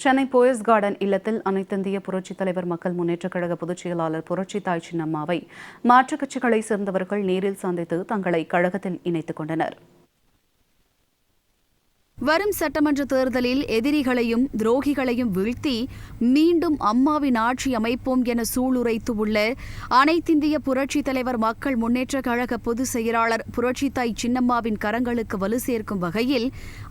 Chennai Poes garden இல்லத்தில் அனைத்திந்திய புரட்சித் தலைவர் மக்கள் முன்னேற்றக் கழக பொதுச் செயலாளர் புரட்சித்தாய் சின்னம்மாவை மாற்றுக் கட்சிகளைச் சேர்ந்தவர்கள் நேரில் சந்தித்து தங்களை கழகத்தில் இணைத்துக் கொண்டனர். வரும் சட்டமன்ற தேர்தலில் எதிரிகளையும் துரோகிகளையும் வீழ்த்தி மீண்டும் அம்மாவின் ஆட்சி அமைப்போம் என சூளுரைத்துள்ள அனைத்திந்திய புரட்சித் தலைவர் மக்கள் முன்னேற்றக் கழக பொதுச் செயலாளர் புரட்சித்தாய் சின்னம்மாவின் கரங்களுக்கு வலு சேர்க்கும் வகையில்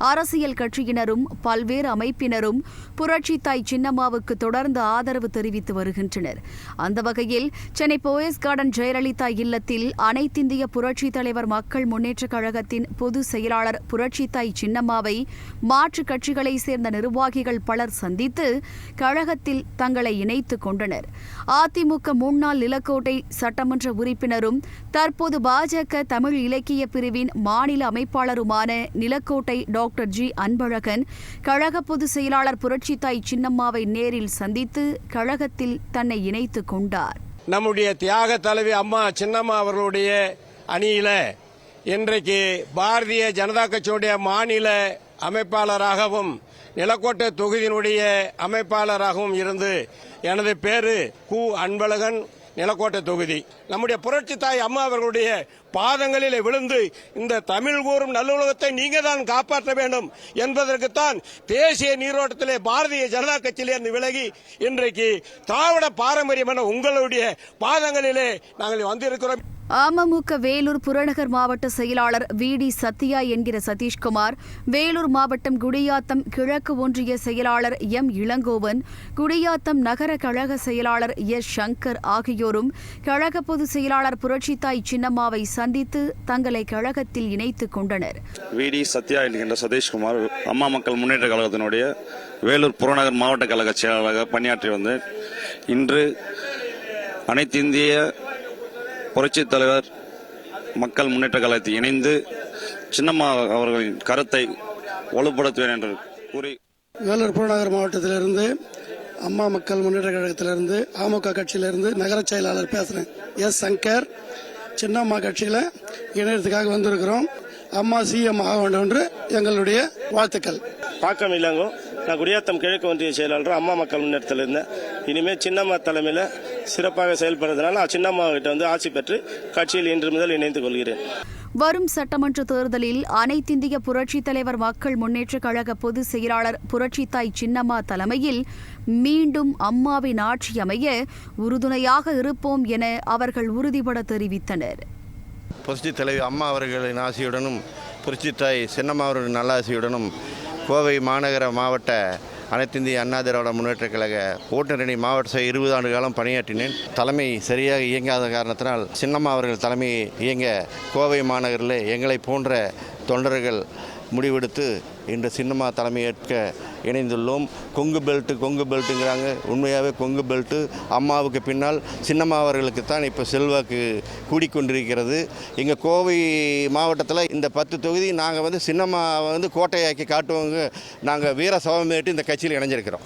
அரசியல் கட்சியினரும் பல்வேறு அமைப்பினரும் புரட்சித்தாய் சின்னம்மாவுக்கு தொடர்ந்து ஆதரவு தெரிவித்து வருகின்றனர். அந்த வகையில் சென்னை போயஸ் கார்டன் ஜெயலலிதா இல்லத்தில் அனைத்திந்திய புரட்சித் தலைவர் மக்கள் முன்னேற்றக் கழகத்தின் பொதுச் செயலாளர் புரட்சித்தாய் சின்னம்மாவை மாற்றுக் கட்சிகளைச் சேர்ந்த நிர்வாகிகள் பலர் சந்தித்து கழகத்தில் தங்களை இணைத்துக் கொண்டனர். அதிமுக முன்னாள் நிலக்கோட்டை சட்டமன்ற உறுப்பினரும் தற்போது பாஜக தமிழ் இலக்கிய பிரிவின் மாநில அமைப்பாளருமான நிலக்கோட்டை டாக்டர் ஜி அன்பழகன் கழக பொதுச் செயலாளர் புரட்சித்தாய் சின்னம்மாவை நேரில் சந்தித்து கழகத்தில் தன்னை இணைத்துக் கொண்டார். நம்முடைய தியாக தலைவி அம்மா சின்னம்மா அவர்களுடைய அணியில இன்றைக்கு பாரதிய ஜனதா கட்சியுடைய மாநில அமைப்பாளராகவும் நிலக்கோட்டை தொகுதியினுடைய அமைப்பாளராகவும் இருந்து எனது பேரு கு அன்பழகன், நிலக்கோட்டை தொகுதி. நம்முடைய புரட்சி தாய் அம்மா அவர்களுடைய பாதங்களில் விழுந்து இந்த தமிழ் கூறும் நல்லுலகத்தை நீங்க தான் காப்பாற்ற வேண்டும் என்பதற்குத்தான் தேசிய நீரோட்டத்திலே பாரதிய ஜனதா கட்சியிலிருந்து விலகி இன்றைக்கு திராவிட பாரம்பரியம் என உங்களுடைய பாதங்களிலே நாங்கள் வந்திருக்கிறோம். அமமுக வேலூர் புறநகர் மாவட்ட செயலாளர் வி.டி. சத்யா என்கிற சதீஷ்குமார், வேலூர் மாவட்டம் குடியாத்தம் கிழக்கு ஒன்றிய செயலாளர் எம். இளங்கோவன், குடியாத்தம் நகர கழக செயலாளர் எஸ். சங்கர் ஆகியோரும் கழக பொதுச் செயலாளர் புரட்சித்தாய் சின்னம்மாவை சந்தித்து தங்களை கழகத்தில் இணைத்துக் கொண்டனர். வி.டி. சத்யா என்கின்ற சதீஷ்குமார், அம்மா மக்கள் முன்னேற்ற கழகத்தினுடைய வேலூர் புறநகர் மாவட்ட கழக செயலாளராக பணியாற்றி வந்தேன். இன்று அனைத்து இந்திய புரட்சித் தலைவர் மக்கள் முன்னேற்ற கழகத்தில் இணைந்து சின்னம்மா அவர்களின் கருத்தை வலுப்படுத்துவேன் என்று கூறி வேலூர் புறநகர் மாவட்டத்திலிருந்து அம்மா மக்கள் முன்னேற்ற கழகத்திலிருந்து அமமுக கட்சியிலிருந்து நகர செயலாளர் பேசுறேன். எஸ். சங்கர். சின்னம்மா கட்சியில இணையத்துக்காக வந்திருக்கிறோம். அம்மா சிஎம் ஆக வேண்டும் என்று எங்களுடைய வாழ்த்துக்கள். பாக்கம் இளங்கோ. நான் குடியாத்தம் கிழக்கு ஒன்றிய செயலாளர் அம்மா மக்கள் முன்னேற்றத்தில் இருந்தேன். இனிமேல் சின்னம்மா தலைமையில் சிறப்பாக செயல்படுறதுனால சின்னம்மா கிட்ட வந்து ஆட்சி பெற்று கட்சியில் இன்று முதல் இணைந்து கொள்கிறேன். வரும் சட்டமன்ற தேர்தலில் அனைத்திந்திய புரட்சித் தலைவர் மக்கள் முன்னேற்றக் கழக பொதுச் செயலாளர் புரட்சித்தாய் சின்னம்மா தலைமையில் மீண்டும் அம்மாவின் ஆட்சி அமைய உறுதுணையாக இருப்போம் என அவர்கள் உறுதிபட தெரிவித்தனர். புரட்சித் தலைவி அம்மா அவர்களின் ஆசையுடனும் புரட்சித்தாய் சின்னம்மா அவர்களின் நல்லாசியுடனும் கோவை மாநகர மாவட்ட அனைத்திந்திய அண்ணா திராவிட முன்னேற்றக் கழக ஓட்டுநரணி மாவட்ட 20 ஆண்டு காலம் பணியாற்றினேன். தலைமை சரியாக இயங்காத காரணத்தினால் சின்னம்மா அவர்கள் தலைமையை இயங்க கோவை மாநகரில் எங்களை போன்ற தொண்டர்கள் முடிவெடுத்து இன்று சின்னம்மா தலைமையேற்க இணைந்துள்ளோம். கொங்கு பெல்ட்டுங்கிறாங்க. உண்மையாகவே கொங்கு பெல்ட்டு அம்மாவுக்கு பின்னால் சின்னம்மா அவர்களுக்கு தான் இப்போ செல்வாக்கு கூடிக்கொண்டிருக்கிறது. எங்கள் கோவை மாவட்டத்தில் இந்த 10 தொகுதி நாங்கள் சின்னம்மா கோட்டையாக்கி காட்டுவோங்க. நாங்கள் வீர சவமேட்டு இந்த கட்சியில் இணைஞ்சிருக்கிறோம்.